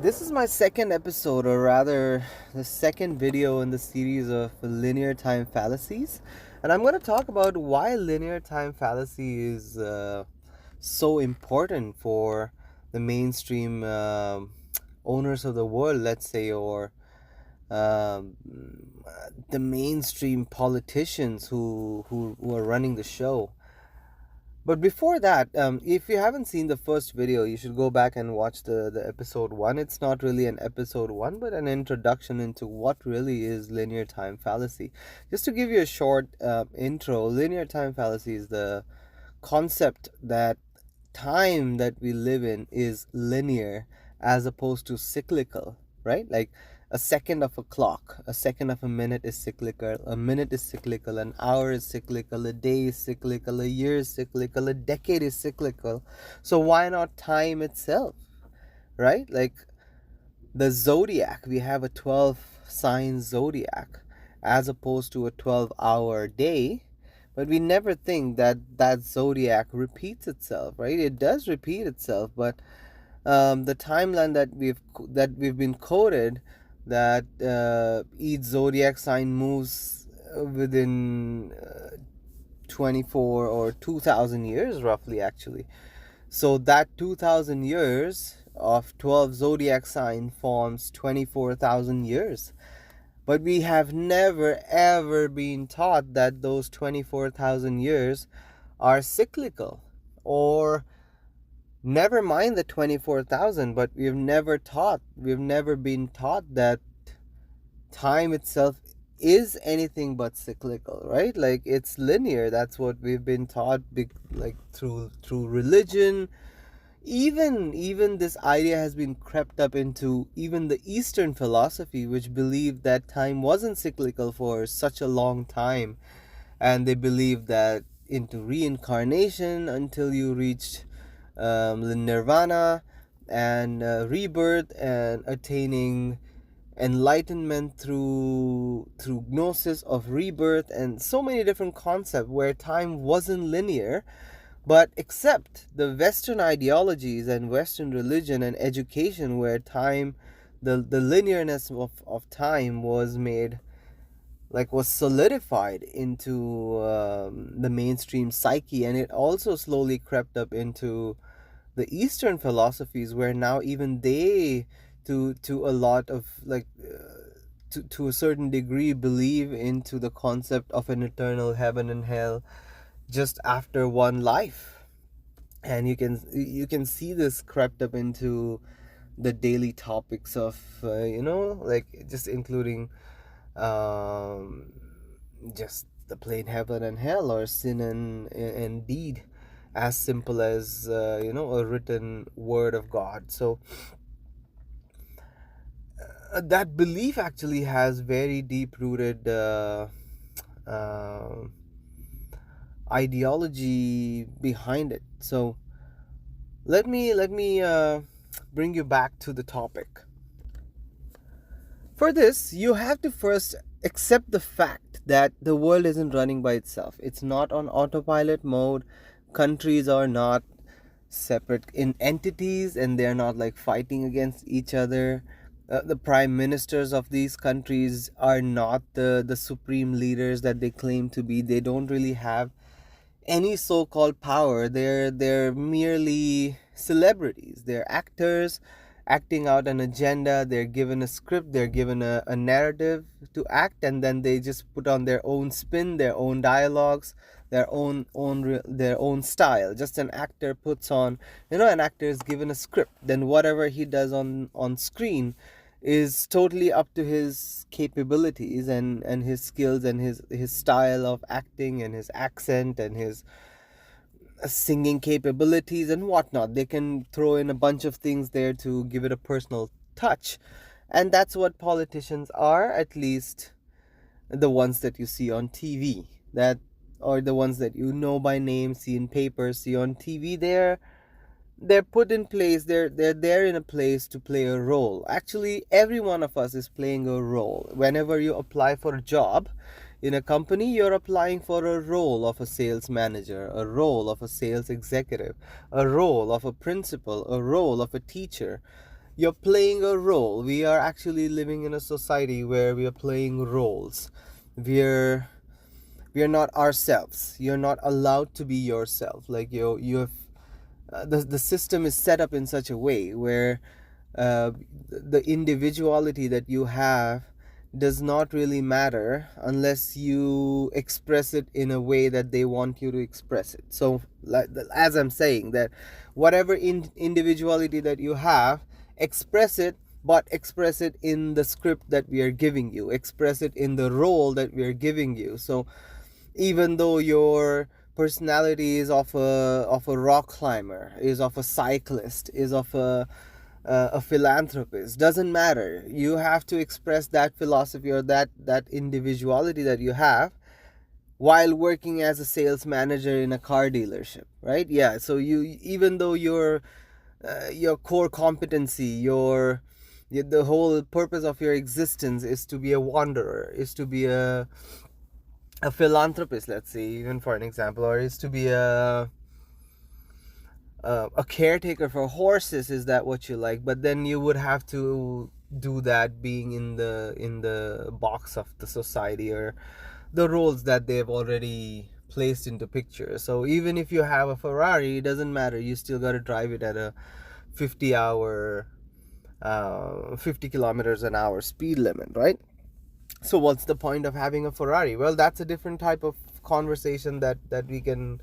This is my second episode, or rather, the second video in the series of linear time fallacies. And I'm going to talk about why linear time fallacy is so important for the mainstream owners of the world, let's say, or um, the mainstream politicians who are running the show. But before that, if you haven't seen the first video, you should go back and watch the episode one. It's not really an episode one, but an introduction into what really is linear time fallacy. Just to give you a short intro, linear time fallacy is the concept that time that we live in is linear as opposed to cyclical, right? Like a second of a clock, a second of a minute is cyclical, a minute is cyclical, an hour is cyclical, a day is cyclical, a year is cyclical, a decade is cyclical. So why not time itself, right? Like the zodiac, we have a 12 sign zodiac as opposed to a 12-hour day, but we never think that that zodiac repeats itself, right? It does repeat itself, but the timeline that we've been coded, that each zodiac sign moves within 24 or 2000 years roughly, actually. So that 2000 years of 12 zodiac sign forms 24,000 years. But we have never ever been taught that those 24,000 years are cyclical. Or never mind the 24,000, but we've never been taught that time itself is anything but cyclical, right? Like it's linear. That's what we've been taught, like through religion. Even this idea has been crept up into even the Eastern philosophy, which believed that time wasn't cyclical for such a long time, and they believed that into reincarnation until you reached the nirvana and rebirth and attaining enlightenment through gnosis of rebirth, and so many different concepts where time wasn't linear. But except the Western ideologies and Western religion and education, where time, the linearness of time was made, like was solidified into the mainstream psyche, and it also slowly crept up into the Eastern philosophies, where now even they, to a lot of like to a certain degree, believe into the concept of an eternal heaven and hell just after one life. And you can see this crept up into the daily topics of like just including um just the plain heaven and hell, or sin and deed, as simple as a written word of God. So that belief actually has very deep rooted uh, ideology behind it. So let me bring you back to the topic. For this, you have to first accept the fact that the world isn't running by itself. It's not on autopilot mode. Countries are not separate in entities, and they're not like fighting against each other. The prime ministers of these countries are not the supreme leaders that they claim to be. They don't really have any so-called power. They're merely celebrities. They're actors acting out an agenda. They're given a script, they're given a narrative to act, and then they just put on their own spin, their own dialogues, their own style. Just an actor puts on, an actor is given a script, then whatever he does on screen is totally up to his capabilities and his skills and his style of acting and his accent and his singing capabilities and whatnot. They can throw in a bunch of things there to give it a personal touch. And that's what politicians are, at least the ones that you see on TV, that or the ones that you know by name, see in papers, see on TV. They're put in place. They're there in a place to play a role. Actually, every one of us is playing a role. Whenever you apply for a job in a company, you're applying for a role of a sales manager, a role of a sales executive, a role of a principal, a role of a teacher. you're playing a role. We are actually living in a society where we are playing roles. We're we are not ourselves. You're not allowed to be yourself. Like you have the system is set up in such a way where the individuality that you have does not really matter unless you express it in a way that they want you to express it. So, like, as I'm saying, that whatever individuality that you have, express it, but express it in the script that we are giving you, express it in the role that we are giving you. So even though your personality is of a rock climber, is of a cyclist, is of a philanthropist, doesn't matter. You have to express that philosophy or that individuality that you have while working as a sales manager in a car dealership, right? Yeah. So you, even though your core competency, the whole purpose of your existence is to be a wanderer, is to be a philanthropist, let's say, even for an example, or is to be a caretaker for horses. Is that what you like? But then you would have to do that being in the box of the society or the roles that they've already placed into picture. So even if you have a Ferrari, it doesn't matter. You still got to drive it at a 50 kilometers an hour speed limit, right? So what's the point of having a Ferrari? Well, that's a different type of conversation that we can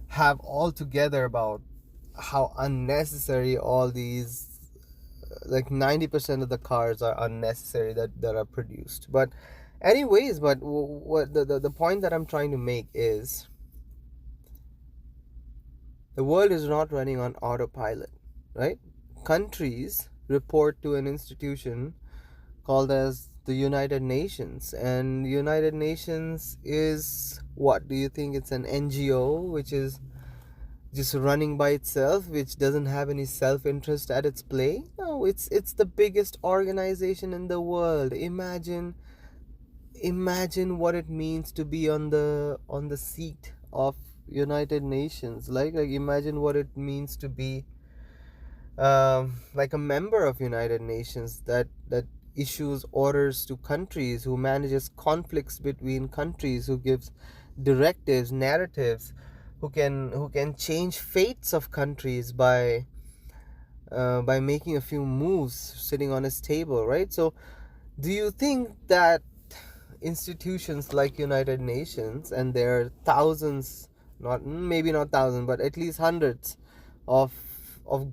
have all together about how unnecessary all these, like 90% of the cars are unnecessary that are produced. But anyways, but what the point that I'm trying to make is the world is not running on autopilot, right? Countries report to an institution called as the United Nations, and the United Nations is, what do you think? It's an NGO which is just running by itself, which doesn't have any self-interest at its play. No, it's the biggest organization in the world. Imagine what it means to be on the seat of United Nations. Like imagine what it means to be like a member of United Nations that issues orders to countries, who manages conflicts between countries, who gives directives, narratives, who can change fates of countries by making a few moves, sitting on his table, right? So, do you think that institutions like United Nations, and there are thousands, not maybe not thousands, but at least hundreds of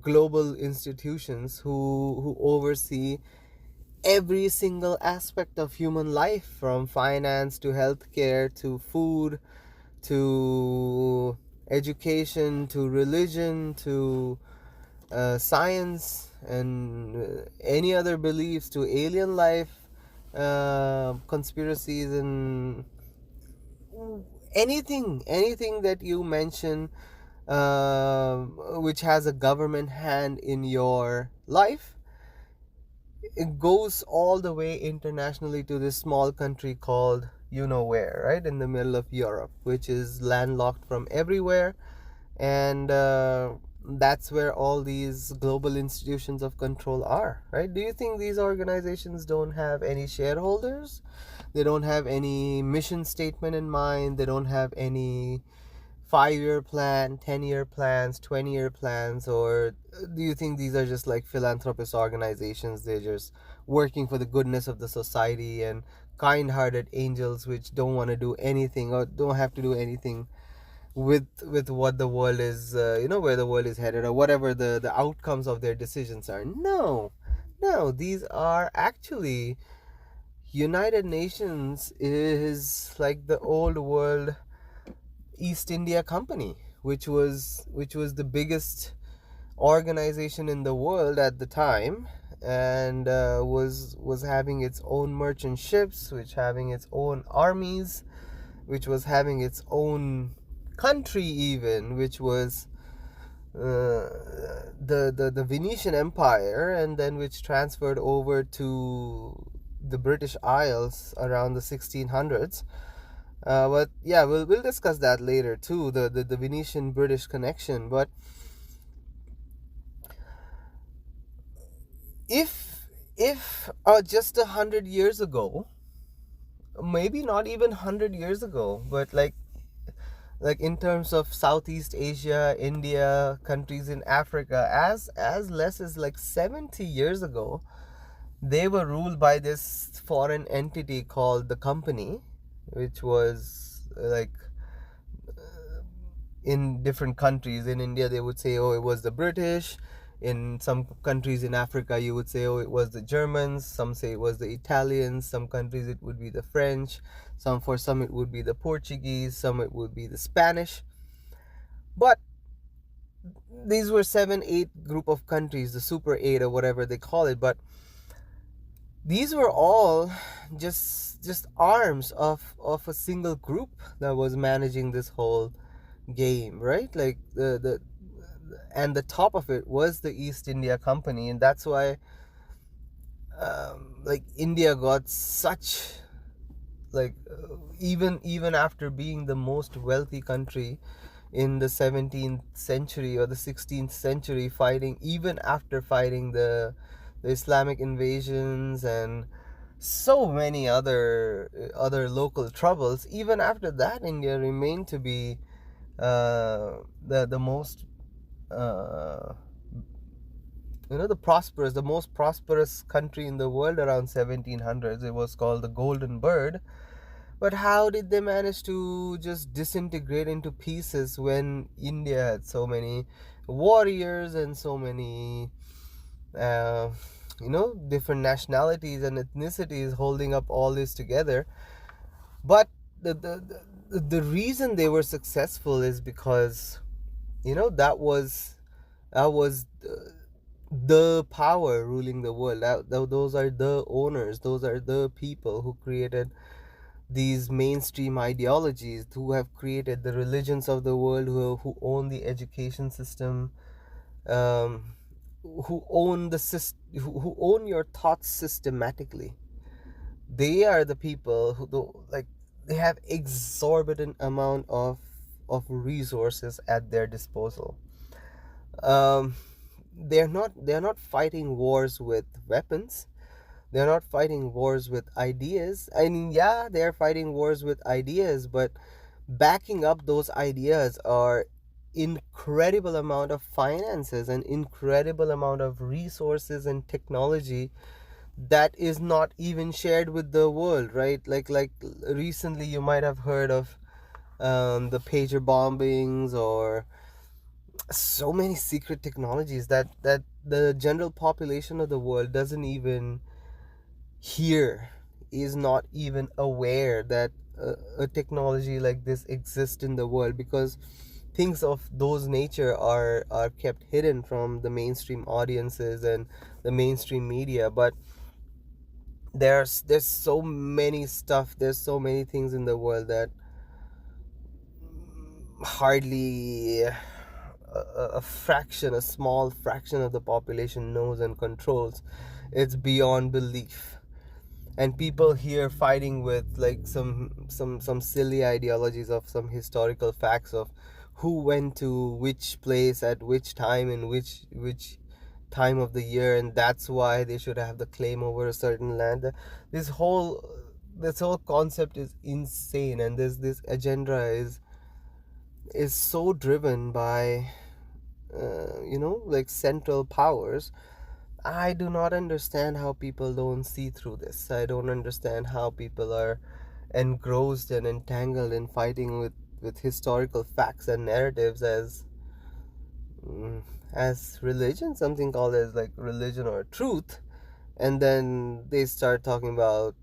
global institutions who oversee every single aspect of human life, from finance to healthcare to food to education to religion to science and any other beliefs, to alien life, conspiracies, and anything that you mention, which has a government hand in your life. It goes all the way internationally to this small country called you know where, right, in the middle of Europe, which is landlocked from everywhere. And that's where all these global institutions of control are, right? Do you think these organizations don't have any shareholders? They don't have any mission statement in mind. They don't have any 5-year plan, 10-year plans, 20-year plans? Or do you think these are just like philanthropist organizations? They're just working for the goodness of the society, and kind-hearted angels which don't want to do anything or don't have to do anything with what the world is, where the world is headed, or whatever the outcomes of their decisions are? No, these are actually, United Nations is like the old world East India Company, which was the biggest organization in the world at the time, and was having its own merchant ships, which having its own armies, which was having its own country, even, which was the Venetian Empire, and then which transferred over to the British Isles around the 1600s. But yeah, we'll discuss that later too, the Venetian British connection. But If just 100 years ago, maybe not even 100 years ago, but like in terms of Southeast Asia, India, countries in Africa, as less as like 70 years ago, they were ruled by this foreign entity called the company, which was like in different countries. In India, they would say, oh, it was the British. In some countries in Africa, you would say, oh, it was the Germans. Some say it was the Italians. Some countries it would be the French. For some it would be the Portuguese. Some it would be the Spanish. But these were 7, 8 group of countries, the Super 8 or whatever they call it. But these were all just arms of a single group that was managing this whole game, right? Like the and the top of it was the East India Company, and that's why like India got such like even after being the most wealthy country in the 17th century or the 16th century, fighting even after fighting the Islamic invasions and so many other local troubles, even after that India remained to be the most uh, the most prosperous country in the world around 1700s. It was called the Golden Bird. But how did they manage to just disintegrate into pieces when India had so many warriors and so many uh, different nationalities and ethnicities holding up all this together? But the reason they were successful is because that was the power ruling the world. Those are the owners. Those are the people who created these mainstream ideologies, who have created the religions of the world, who own the education system, um, who own your thoughts systematically. They are the people who they have exorbitant amount of resources at their disposal. um, they're not fighting wars with weapons. They're not fighting wars with ideas. I mean, yeah, they're fighting wars with ideas, but backing up those ideas are incredible amount of finances and incredible amount of resources and technology that is not even shared with the world, right? Like recently you might have heard of the pager bombings, or so many secret technologies that the general population of the world doesn't even hear, is not even aware that a technology like this exists in the world, because things of those nature are kept hidden from the mainstream audiences and the mainstream media. But there's so many stuff, there's so many things in the world that hardly a fraction, a small fraction of the population knows and controls. It's beyond belief. And people here fighting with like some silly ideologies of some historical facts of who went to which place at which time in which time of the year, and that's why they should have the claim over a certain land. this whole this whole concept is insane, and this agenda is so driven by like central powers. I do not understand how people don't see through this. I don't understand how people are engrossed and entangled in fighting with historical facts and narratives mm, as religion, something called as like religion or truth. And then they start talking about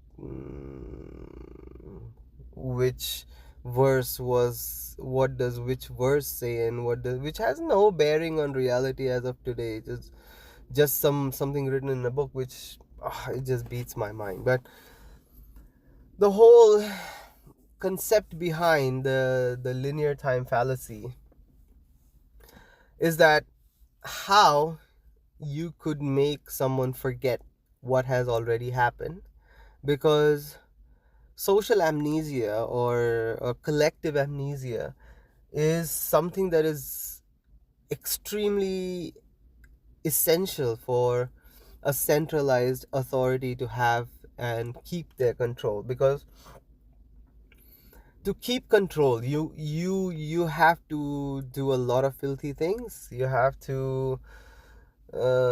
which verse was, what does which verse say, and which has no bearing on reality as of today. Just something written in a book, which it just beats my mind. But the whole concept behind the linear time fallacy is that how you could make someone forget what has already happened, because social amnesia or collective amnesia is something that is extremely essential for a centralized authority to have and keep their control. Because to keep control, you have to do a lot of filthy things. You have to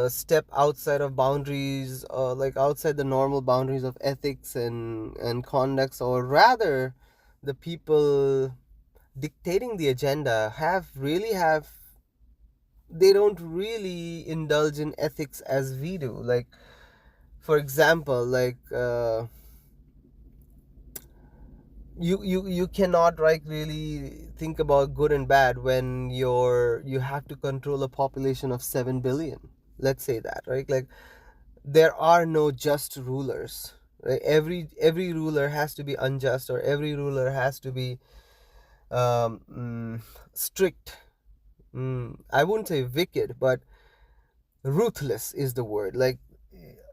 step outside of boundaries, like outside the normal boundaries of ethics and conducts, or rather the people dictating the agenda have they don't really indulge in ethics as we do. Like, for example, like you cannot like really think about good and bad when you have to control a population of 7 billion. Let's say that, right? Like, there are no just rulers, right? Every ruler has to be unjust, or every ruler has to be strict. I wouldn't say wicked, but ruthless is the word. Like,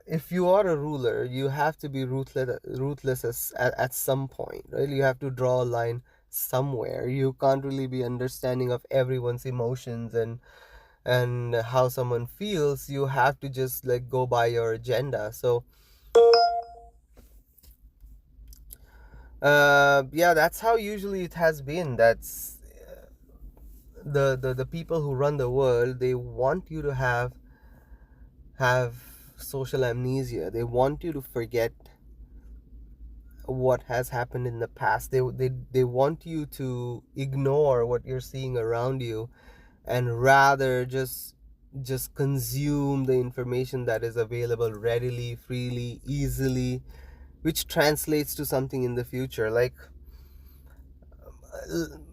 if you are a ruler, you have to be ruthless at some point, right? You have to draw a line somewhere. You can't really be understanding of everyone's emotions and how someone feels. You have to just like go by your agenda. So yeah, that's how usually it has been. That's the people who run the world. They want you to have social amnesia. They want you to forget what has happened in the past. They want you to ignore what you're seeing around you, and rather just consume the information that is available readily, freely, easily, which translates to something in the future. Like,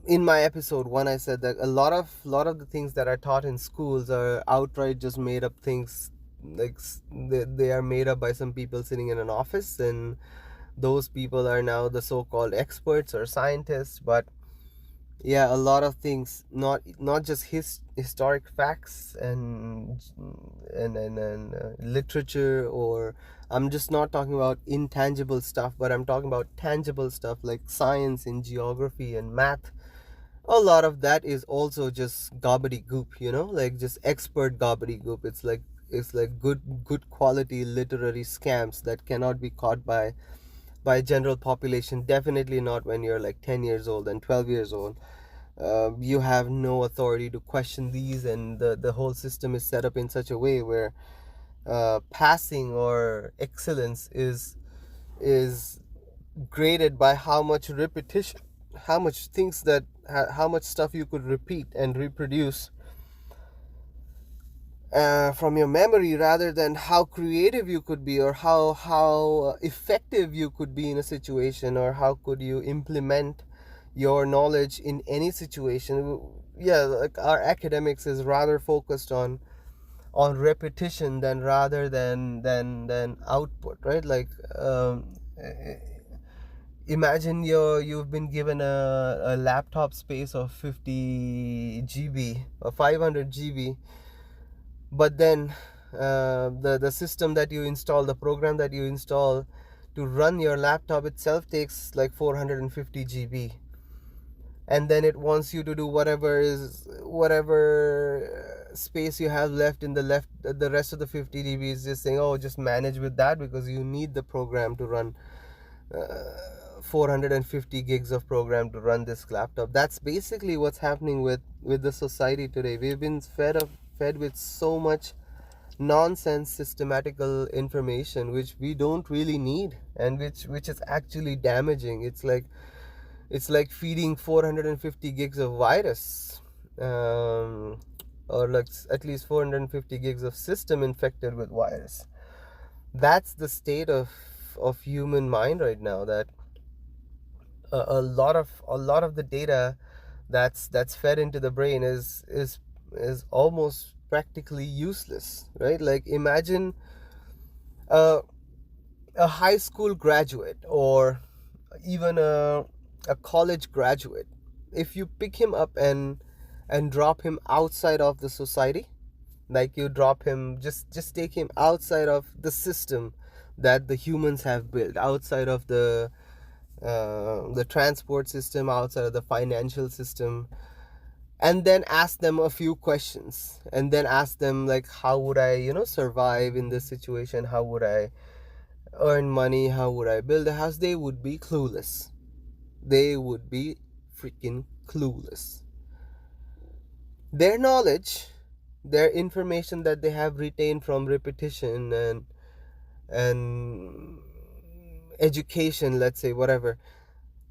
in my episode 1, I said that a lot of the things that are taught in schools are outright just made up things. Like, they are made up by some people sitting in an office, and those people are now the so-called experts or scientists. But yeah, a lot of things, not just historic facts and literature, or I'm just not talking about intangible stuff, but I'm talking about tangible stuff like science and geography and math. A lot of that is also just gobbledygook, like just expert gobbledygook. It's like good quality literary scams that cannot be caught by general population. Definitely not when you're like 10 years old and 12 years old. You have no authority to question these, and the whole system is set up in such a way where passing or excellence is graded by how much repetition, how much things that how much stuff you could repeat and reproduce from your memory, rather than how creative you could be, or how effective you could be in a situation, or how could you implement your knowledge in any situation. Yeah, like our academics is rather focused on repetition than rather than output, right? Like, imagine you've been given a laptop space of 50 GB or 500 GB, but then the system that you install, the program that you install to run your laptop itself takes like 450 GB, and then it wants you to do whatever space you have left in the rest of the 50 GB is just saying, oh, just manage with that, because you need the program to run 450 gigs of program to run this laptop. That's basically what's happening with the society today. We've been fed with so much nonsense systematical information which we don't really need, and which is actually damaging. It's like feeding 450 gigs of virus, or like at least 450 gigs of system infected with virus. That's the state of human mind right now. That a lot of the data that's fed into the brain is almost practically useless, right? Like, imagine a a high school graduate, or even a college graduate. If you pick him up and drop him outside of the society, like you drop him, just take him outside of the system that the humans have built, outside of the transport system, outside of the financial system, and then ask them a few questions, and then ask them like, how would I, survive in this situation, how would I earn money, how would I build a house, they would be clueless. They would be freaking clueless. Their knowledge, their information that they have retained from repetition and education, let's say, whatever,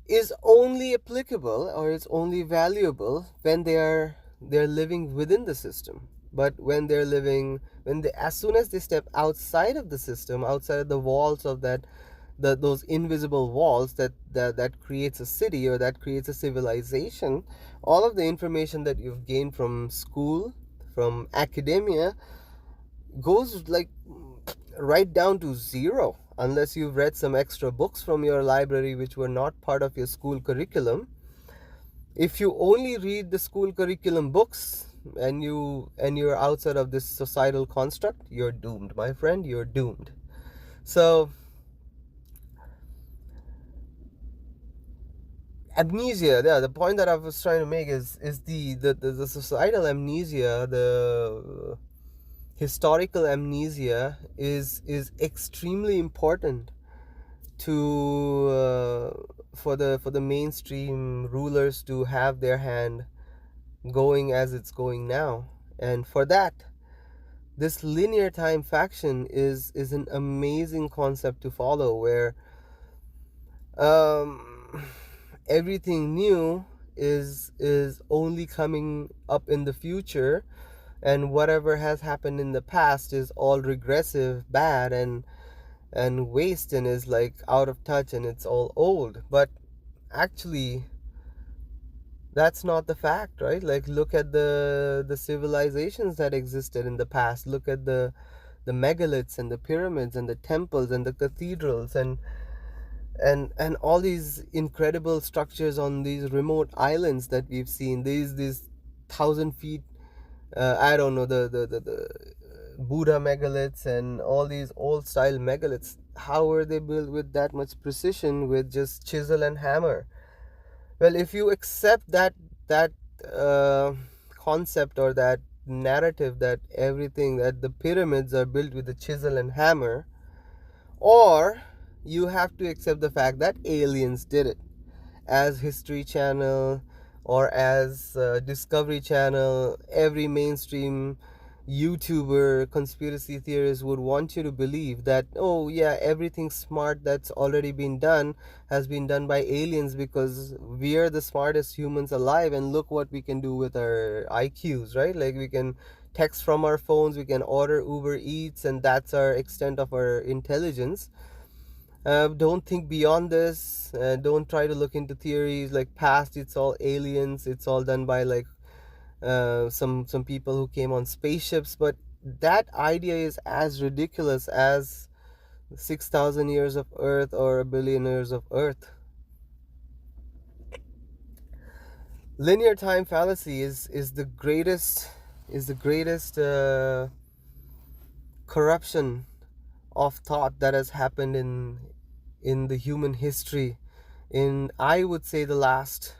is only applicable or is only valuable when they're living within the system. But when they're living, as soon as they step outside of the system, outside of the walls of those invisible walls that creates a city or that creates a civilization, all of the information that you've gained from school, from academia, goes like right down to zero, unless you've read some extra books from your library which were not part of your school curriculum. If you only read the school curriculum books and you're outside of this societal construct, you're doomed, my friend, you're doomed. So amnesia, yeah, the point that I was trying to make is the societal amnesia, the historical amnesia is extremely important to for the mainstream rulers to have their hand going as it's going now. And for that, this linear time faction is an amazing concept to follow, where um, everything new is only coming up in the future, and whatever has happened in the past is all regressive, bad, and waste, and is like out of touch, and it's all old. But actually, that's not the fact, right? Like, look at the civilizations that existed in the past. Look at the megaliths and the pyramids and the temples and the cathedrals and all these incredible structures on these remote islands that we've seen. These 1,000 feet, I don't know, the Buddha megaliths and all these old style megaliths. How were they built with that much precision, with just chisel and hammer? Well, if you accept that uh, concept or that narrative that everything, that the pyramids are built with a chisel and hammer, or you have to accept the fact that aliens did it, as History Channel or as Discovery Channel, every mainstream YouTuber, conspiracy theorist would want you to believe that, oh yeah, everything smart that's already been done has been done by aliens, because we are the smartest humans alive, and look what we can do with our IQs, right? Like, we can text from our phones, we can order Uber Eats, and that's our extent of our intelligence. Don't think beyond this. Don't try to look into theories like past. It's all aliens. It's all done by like some people who came on spaceships. But that idea is as ridiculous as 6,000 years of Earth or a billion years of Earth. Linear time fallacy is the greatest corruption of thought that has happened in the human history, in, I would say, the last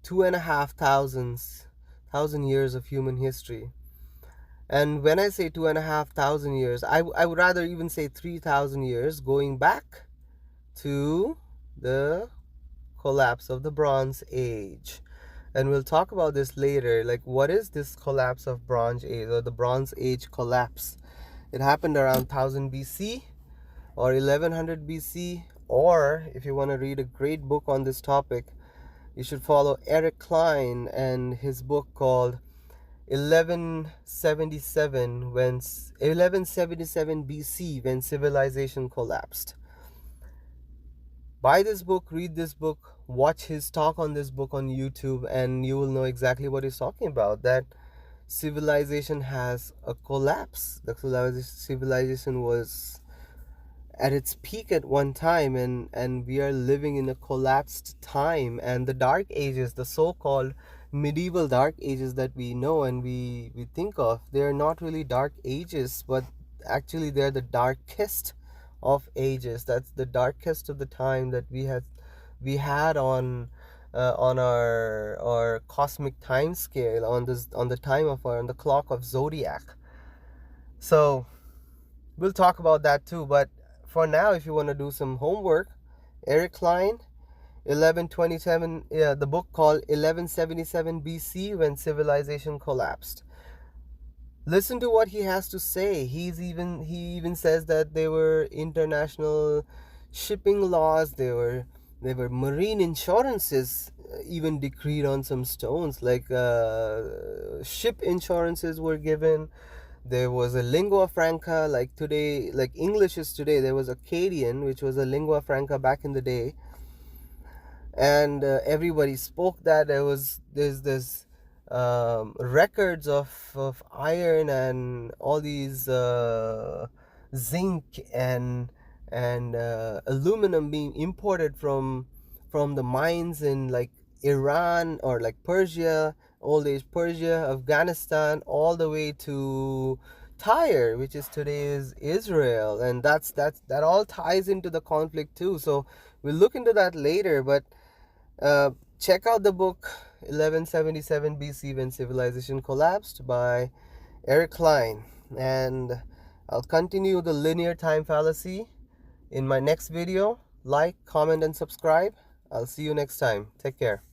2,500 years of human history. And when I say 2,500 years, I would rather even say 3,000 years, going back to the collapse of the Bronze Age. And we'll talk about this later. Like, what is this collapse of Bronze Age, or the Bronze Age collapse? It happened around 1000 BC or 1100 BC. Or if you want to read a great book on this topic, you should follow Eric Klein and his book called 1177 BC, when civilization collapsed. Buy this book, read this book, watch his talk on this book on YouTube, and you will know exactly what he's talking about. That civilization has a collapse. The civilization was at its peak at one time, and we are living in a collapsed time. And the dark ages, the so-called medieval dark ages that we know and we think of, they're not really dark ages, but actually they're the darkest of ages. That's the darkest of the time that we had on on our cosmic time scale, on the time of on the clock of zodiac. So we'll talk about that too. But for now, if you want to do some homework, Eric Klein, 1127, the book called 1177 BC, When Civilization Collapsed. Listen to what he has to say. He even says that there were international shipping laws. There were marine insurances even decreed on some stones, like ship insurances were given. There was a lingua franca, like today, like English is today. There was Akkadian, which was a lingua franca back in the day, and everybody spoke that. There's this records of iron and all these zinc and aluminum being imported from the mines in like Iran or like Persia, old age Persia, Afghanistan, all the way to Tyre, which is today's Israel. And that all ties into the conflict too. So we'll look into that later, but uh, check out the book 1177 BC, When Civilization Collapsed by Eric Klein. And I'll continue the linear time fallacy in my next video. Like, comment, and subscribe. I'll see you next time. Take care.